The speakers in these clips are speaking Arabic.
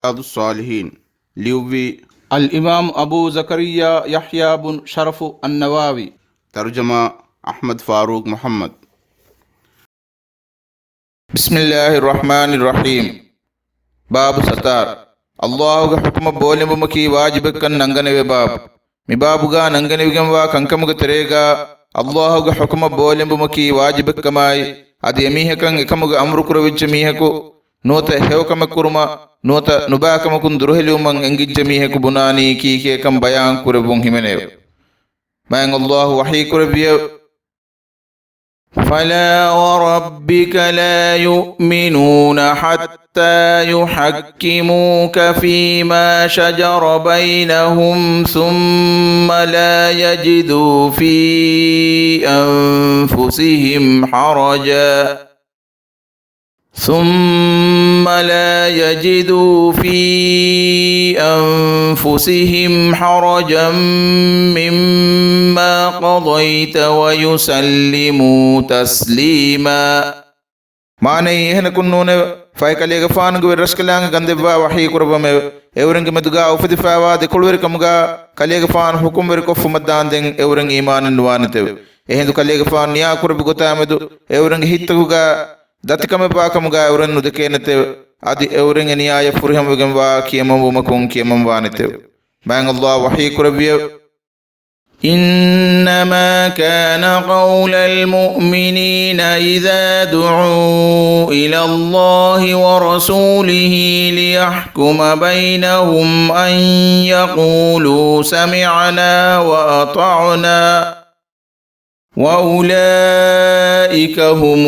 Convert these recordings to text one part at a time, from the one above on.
الصالحين ليوبي الإمام أبو زكريا يحيى بن شرف النووي ترجمة أحمد فاروق محمد بسم الله الرحمن الرحيم باب ستار الله حكم بولم بمكي واجب كن ننغنوي باب مي بابغا ننغنوي گموا كنكمغ تريغا الله حكم بولم بمكي واجب كماي ادي ميهكن اكمغ امر كروچ ميهكو نوت هيوكم كرما نوت نباكم كن درهلومن انگج ميهكو بناني كي كم بيان كربون هيمنيو ما الله وحي كربيو فلا وربك لا يؤمنون حتى يحكموك فيما شجر بينهم ثم لا يجدوا في أنفسهم حرجا مما قضيت ويسلموا تسليما معنى هنا كنون فايكاليغ فانغ ورسكلانغ غندبا وحي قربم اورنگ مدغا اوفدي فاوا دي كولور كمغا كاليغ فان حكم وركف مدان دين اورنگ ایمان نوانته ehendo kallega faan niya kurbi gotamedu evrang hittuga datikame paakamuga evran nudekenete adi evran niya furiham wegen wa kiyamam wumakun kiyamam wanete bang Allah wahi kurbiya إنما كان قول المؤمنين إذا دعوا إلى الله ورسوله ليحكم بينهم أن يقولوا سمعنا وأطعنا وأولئك هم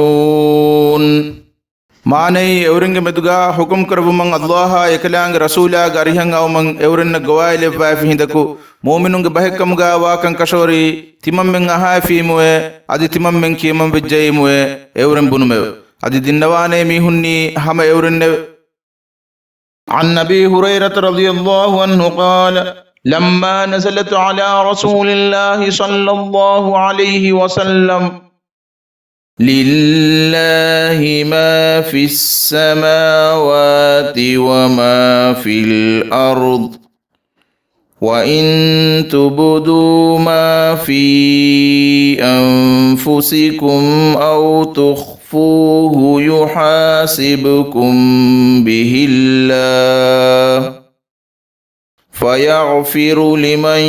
المفلحون معنى اورنگ مدغا حکم کربمن الله اکلانگ رسولا گریہنگ اومن اورن گوائل فافی ہندکو مومنونگ بہکمگا واکن کشوری تیممن اہافی موے ادی تیممن کیمم وجئی موے اورن بنمے ادی دنوانے میہنی ہم اورن عن نبي هريرة رضي الله عنه قال لما نزلت على رسول الله صلى الله عليه وسلم لله ما في السماوات وما في الأرض وإن تبدوا ما في أنفسكم أو تخفوه يحاسبكم به الله فيغفر لمن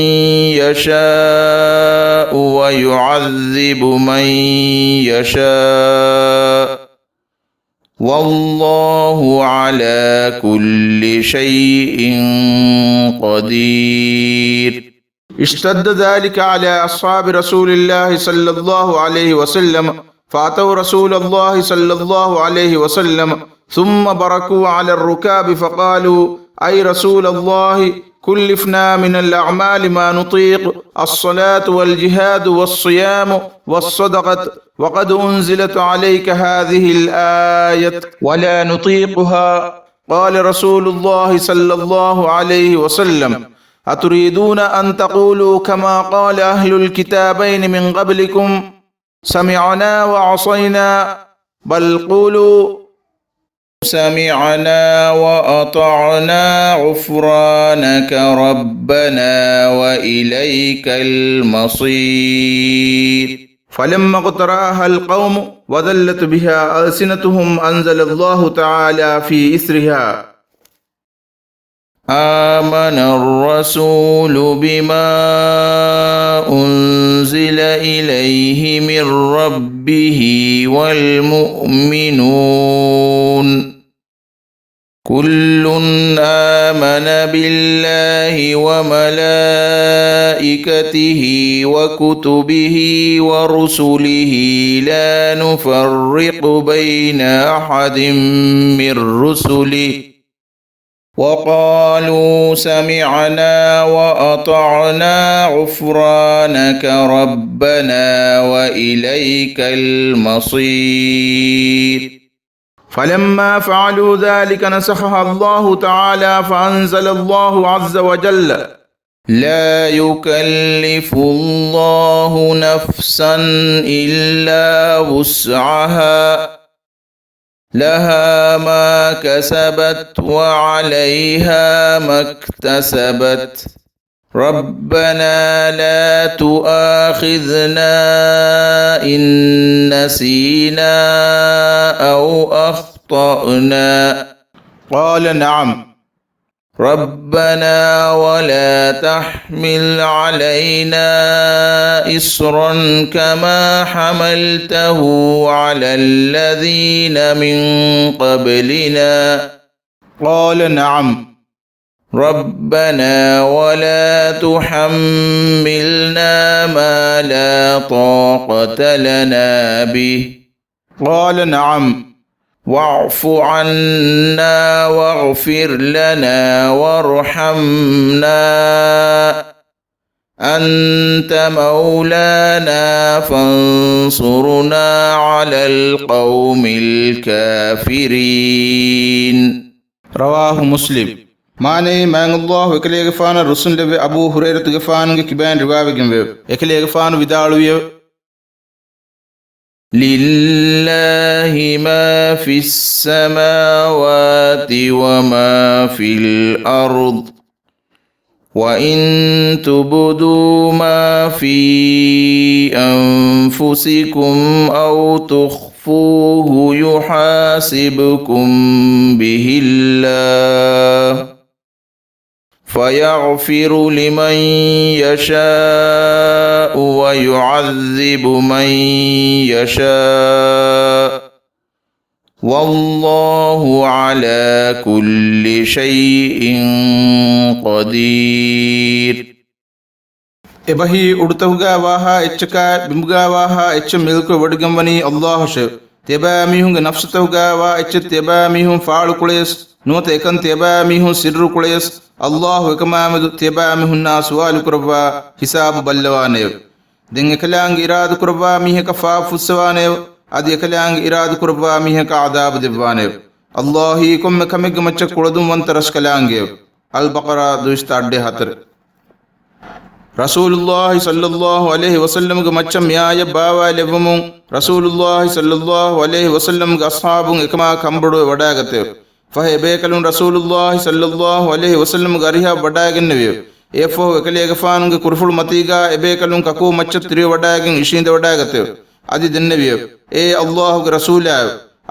يشاء ويعذب من يشاء والله على كل شيء قدير اشتد ذلك على أصحاب رسول الله صلى الله عليه وسلم فأتوا رسول الله صلى الله عليه وسلم ثم بركوا على الركاب فقالوا أي رسول الله كلفنا من الأعمال ما نطيق الصلاة والجهاد والصيام والصدقة وقد أنزلت عليك هذه الآية ولا نطيقها قال رسول الله صلى الله عليه وسلم أتريدون أن تقولوا كما قال أهل الكتابين من قبلكم سمعنا وعصينا بل قولوا سمعنا وأطعنا غفرانك ربنا وإليك المصير فلما اقترأها القوم وذلت بها ألسنتهم أنزل الله تعالى في إثرها آمن الرسول بما أنزل إليه من ربه والمؤمنون كل آمن بالله وملائكته وكتبه ورسله لا نفرق بين أحد من رسله وقالوا سمعنا وأطعنا غفرانك ربنا وإليك المصير فلما فعلوا ذلك نسخها الله تعالى فأنزل الله عز وجل لا يكلف الله نفسا إلا وسعها لها ما كسبت وعليها ما اكتسبت ربنا لا تؤاخذنا إن نسينا أو أخطأنا قال نعم ربنا ولا تحمل علينا إصرا كما حملته على الذين من قبلنا قال نعم ربنا ولا تحملنا ما لا طاقة لنا به قال نعم واعف عنا واغفر لنا وارحمنا أنت مولانا فانصرنا على القوم الكافرين رواه مسلم ماني مان الله وكلي غفان رسول لبي أبو هريرة غفان كبان رواية جنبه وكلي غفان بدالوية لله ما في السماوات وما في الأرض وإن تبدوا ما في أنفسكم أو تخفوه يحاسبكم به الله فيغفر لمن يشاء ويعذب من يشاء والله على كل شيء قدير إبهي أرتوغا واها إتشكا بمغا واها إتش ملك ودغموني الله شو تبا ميهون نفس توغا وا إتش تبا ميهون فعل كليس نوت إكن تبا ميهون سر كليس الله كما تبا ميهون ناس وال كربا حساب بلوانيو دين كلانغ إراد كربا ميه كفا فسوانيو أدي كلانغ إراد كربا ميه كعذاب دبوانيو الله كم كمج مچ كولدم وانترس كلانغيو البقرة دوستاد هتر رسول الله صلى الله عليه وسلم مچم يا باوا لبمون رسول الله صلى الله عليه وسلم أصحاب إكما كمبرو وداغتيو فهبيكلون رسول الله صلى الله عليه وسلم غريها وداغنويو يفو وكليغفان كرفل متيغا ابيكلون ككو مچتري وداغن إشيند وداغتيو أدي دنبيو الله رسول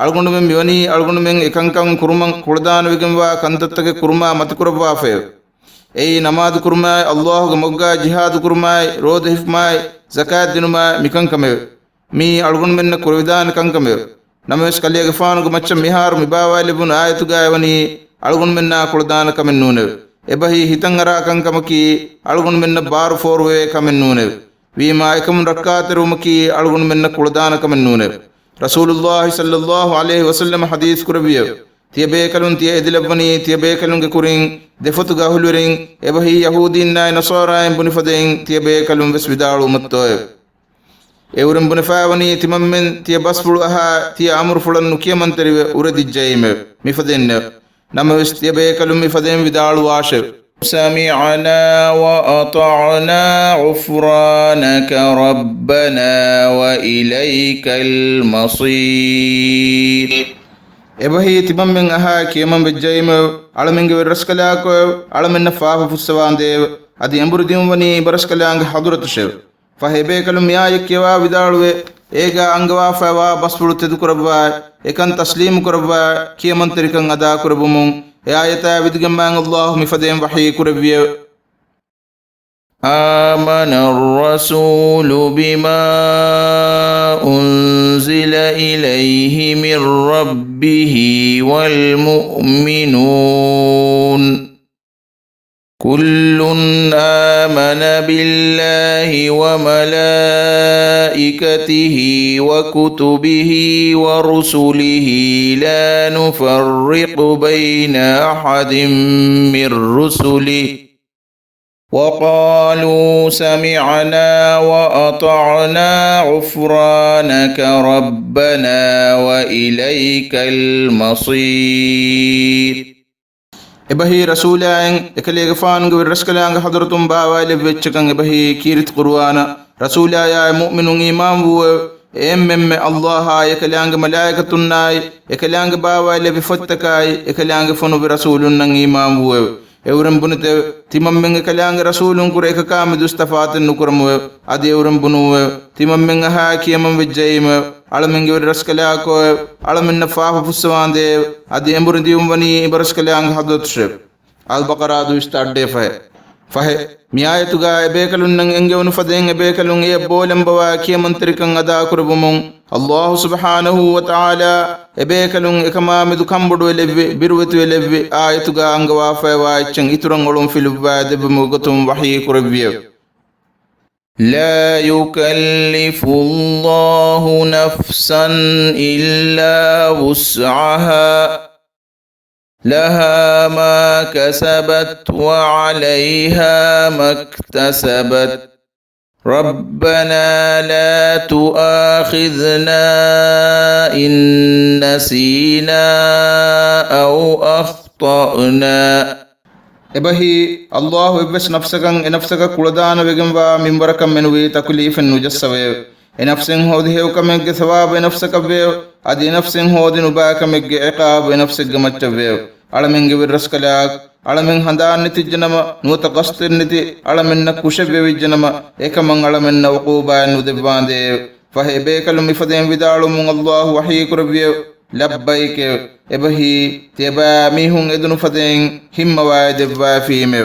ألغون من بيوني ألغون من إكانكم كرمان كردان ويغنوا كنتتك كرما متكربوا فيو نماز كرماي الله مغا جهاد كرماي رود حفماي زكاة دينما ميكان كمي مي ألغون من كرويدان كان كمي نمس كليغ فان مچ ميهار مباوا لبن آيتو غايوني ألغون من كردان كمن نونه إبهي هتنغرا كان كمكي ألغون من بار فوروي كمن نونه ويما إكم ركات رومكي ألغون من كردان كمن نونه رسول الله صلى الله عليه وسلم حديث كربيو تيبيكلون تي ادلبني تيبيكلون كورين دفتو غاهولورين ابهي يهودين ناي نصارى بنفدين تيبيكلون بسبدالو متوي اورم بنفاوني تممن تي بسفلو اها تي امر فلن نكيمن تري اوردي جايم مفدين نمس تيبيكلون مفدين بدالو واش سمعنا وأطعنا غفرانك ربنا وإليك المصير إبهي تبمن أها كيمن بجايم علمنج برسكلاك علمن فاف فسوان ديو أدي أمبر ديموني برسكلانج حضرت شو فهبيكلم يا يكوا بدالوي إيجا أنغوا فوا بسفلو تذكربوا إكان تسليم كربوا كيمن تركن أدا كربومون يا يتا بدغمان الله مفدين وحي كربيو آمن الرسول بما أنزل إليه من ربه والمؤمنون كل آمن بالله وملائكته وكتبه ورسله لا نفرق بين أحد من رسله وقالوا سمعنا وأطعنا غفرانك ربنا وإليك المصير إبهي رسولين إكلي غفان غير رسكلان حضرتم باوالي بيتشكن إبهي كيرت قروانا رسولا يا مؤمنون إمام emme Allah ekalange malaikatunai ekalange bawa le bifottakai ekalange fonu bi rasulun nang imam buwe euram bunete timammen ekalange rasulun kure ekakam dustafaten nukurmu adi euram bunu timammen ha kiyamam vejjayim alamenge raskala ko alamen fafa puswande adi emburdi umwani baraskalang hadotshre al baqara du start de fahe miayatuga ebekalun nang engewnu faden ebekalun e bolem bawa kiyamantrikan ada kurbumun Allah subhanahu wa ta'ala ebekalun ekama medu kambodu eleve birwetu eleve ayatuga angawa fawa chen iturangolum filubba debmu gotum wahyi kurbiye لا يكلف الله نفسا إلا وسعها لها ما كسبت وعليها ما اكتسبت ربنا لا تؤاخذنا إن نسينا أو أخطأنا ebahi Allah ibes nafsaka kuladana vegamwa mimbarakam menwe taklifan nujassawe enafsin hodi hewkamegge thawab enafsaka ve adi nafsin hodi nubakamegge iqab enafsige mattave alamenge wirraskalak alamen handan nitijnama nuta qastin niti alamenna kushave vijnama ekaman alamenna uquba nudebande fahebe kalum ifadem vidalum Allah wahyi kurbiye labbaik ebahi teba mihun edunu faden himma waadeba fime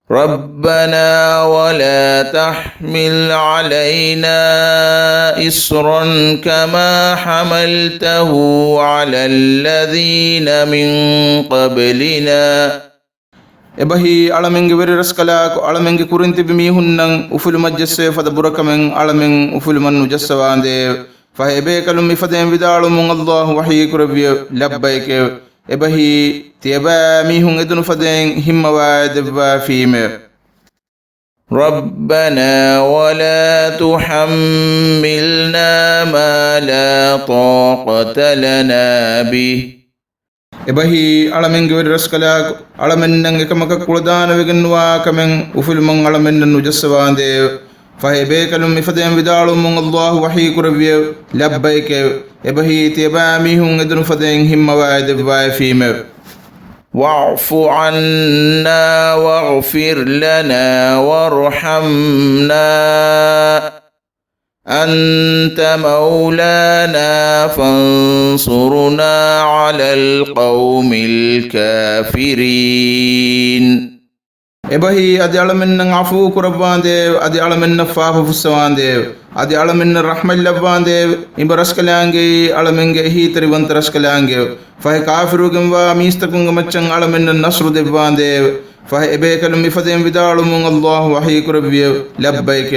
ربنا ولا تحمل علينا إصرا كما حملته على الذين من قبلنا ebahi alamenge wirraskala alamenge kurinti bimihunnan uful majjase fada burakamen alamen uful mannu jassawande fahebe kalum ifadem vidalum Allah wahyi kurbiye labbaik ebahi teba mihun edunu faden himma waadeba fime ربنا ولا تحملنا ما لا طاقة لنا به ebahi alamenge wirraskala alamennan ekamaka kuladana vegenwa kamen ufulman alamennan nujassawande fahebe kalum ifadem vidalum Allah wahyi kurbiye labbaik ebahi teba mihun edunu faden himma waadeba fime واعف عنا واغفر لنا وارحمنا أنت مولانا فانصرنا على القوم الكافرين ebahi adi alamenna afu kurabande adi alamenna fafa fusawande adi alamenna rahmal labande imbaraskalange alamenge hitri vantaraskalange fahe kafirugem wa mistakung machan alamenna nasru debande fahe ebekalum ifadem vidalum Allah wahyi kurbiye labbaik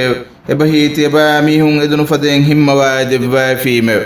ebahi teba mihun edunu faden himma wa debba fime